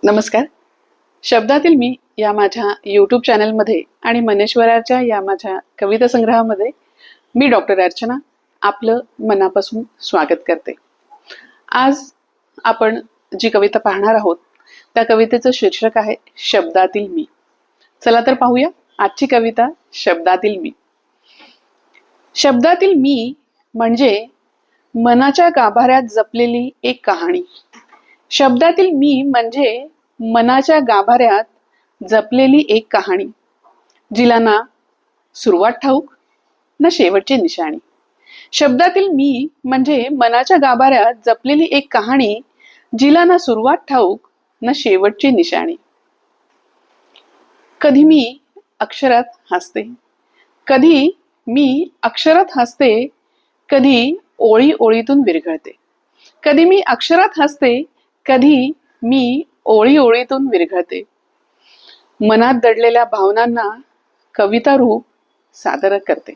नमस्कार. शब्दातील मी या माझ्या यूट्यूब चॅनलमध्ये आणि मनेश्वराच्या या माझ्या कविता संग्रहामध्ये मी डॉक्टर अर्चना आपलं मनापासून स्वागत करते. आज आपण जी कविता पाहणार आहोत त्या कवितेचं शीर्षक आहे शब्दातील मी. चला तर पाहूया आजची कविता. शब्दातील मी. शब्दातील मी म्हणजे मनाच्या गाभाऱ्यात जपलेली एक कहाणी. शब्दातील मी म्हणजे मनाच्या गाभाऱ्यात जपलेली एक कहाणी, जिला ना सुरुवात ठाऊक ना शेवटची निशाणी. शब्दातील मी म्हणजे मनाच्या गाभाऱ्यात जपलेली एक कहाणी, जिला ना सुरुवात ठाऊक ना शेवटची निशाणी. कधी मी अक्षरात हसते, कधी मी अक्षरात हसते, कधी ओळी ओळीतून विरघळते. कधी मी अक्षरात हसते, कधी मी ओळी ओळीतून विरघळते. मनात दडलेल्या भावनांना कविता रूप सादर करते.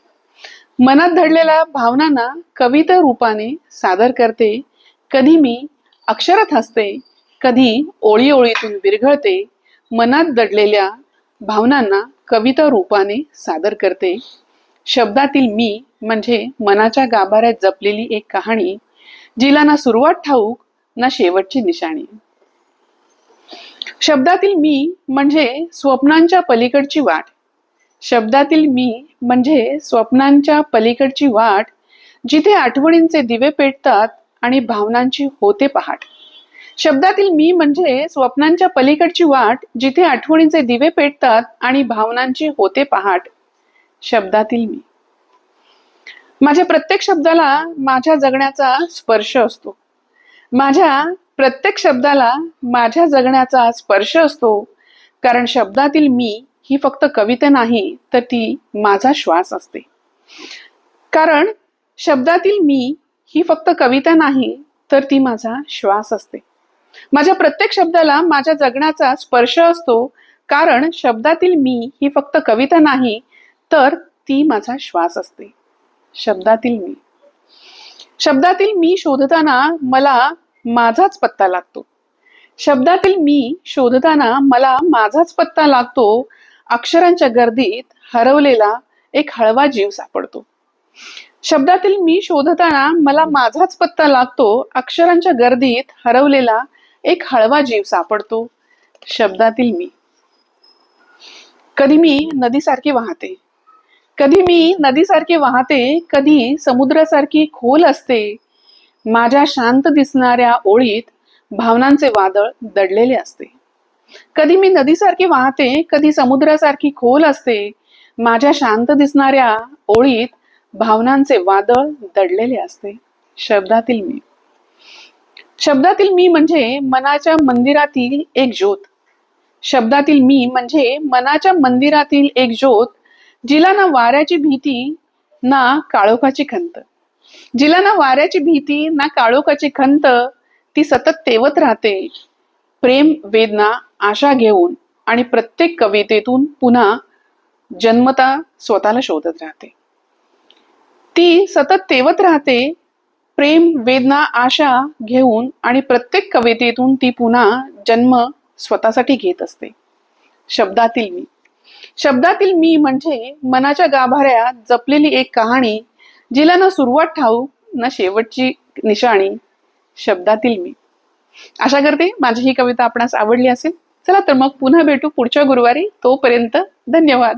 मनात दडलेल्या भावनांना कविता रूपाने सादर करते. कधी मी अक्षरात हसते, कधी ओळी ओळीतून विरघळते. मनात दडलेल्या भावनांना कविता रूपाने सादर करते. शब्दातील मी म्हणजे मनाच्या गाभाऱ्यात जपलेली एक कहाणी, जिला ना सुरुवात ठाऊक ना शेवटची निशाणी. शब्दातील मी म्हणजे स्वप्नांच्या पलीकडची वाट. शब्दातील मी म्हणजे स्वप्नांच्या पलीकडची वाट, जिथे आठवणींचे दिवे पेटतात आणि भावनांची होते पहाट. शब्दातील मी म्हणजे स्वप्नांच्या पलीकडची वाट, जिथे आठवणींचे दिवे पेटतात आणि भावनांची होते पहाट. शब्दातील मी. माझ्या प्रत्येक शब्दाला माझ्या जगण्याचा स्पर्श असतो. माझ्या प्रत्येक शब्दाला माझ्या जगण्याचा स्पर्श असतो. कारण शब्दातील मी ही फक्त कविता नाही, तर ती माझा श्वास असते. कारण शब्दातील मी ही फक्त कविता नाही, तर ती माझा श्वास असते. माझ्या प्रत्येक शब्दाला माझ्या जगण्याचा स्पर्श असतो. कारण शब्दातील मी ही फक्त कविता नाही, तर ती माझा श्वास असते. शब्दातील मी. शब्दातील मी शोधताना मला माझाच पत्ता लागतो. शब्दातील मी शोधताना मला माझाच पत्ता लागतो. अक्षरांच्या गर्दीत हरवलेला एक हळवा जीव सापडतो. शब्दातील मी शोधताना मला माझाच पत्ता लागतो. अक्षरांच्या गर्दीत हरवलेला एक हळवा जीव सापडतो. शब्दातील मी. कधी मी नदीसारखी वाहते, कधी मी नदीसारखी वाहते, कधी समुद्रासारखी खोल असते. माझ्या शांत दिसणाऱ्या ओळीत भावनांचे वादळ दडलेले असते. कधी मी नदीसारखी वाहते, कधी समुद्रासारखी खोल असते. माझ्या शांत दिसणाऱ्या ओळीत भावनांचे वादळ दडलेले असते. शब्दातील मी. शब्दातील मी म्हणजे मनाच्या मंदिरातील एक ज्योत. शब्दातील मी म्हणजे मनाच्या मंदिरातील एक ज्योत, जिला ना वाऱ्याची भीती ना काळोखाची खंत. जिला ना वाऱ्याची भीती ना काळोखाची खंत. ती सतत तेवत राहते प्रेम, वेदना, आशा घेऊन आणि प्रत्येक कवितेतून पुन्हा जन्मता स्वतःला शोधत राहते. ती सतत तेवत राहते प्रेम, वेदना, आशा घेऊन आणि प्रत्येक कवितेतून ती पुन्हा जन्म स्वतःसाठी घेत असते. शब्दातील मी. शब्दातील मी म्हणजे मनाच्या गाभाऱ्यात जपलेली एक कहाणी, जिला ना सुरुवात ठाऊक ना शेवटची निशाणी. शब्दातील मी. आशा करते माझी ही कविता आपणास आवडली असेल. चला तर मग पुन्हा भेटू पुढच्या गुरुवारी. तोपर्यंत धन्यवाद.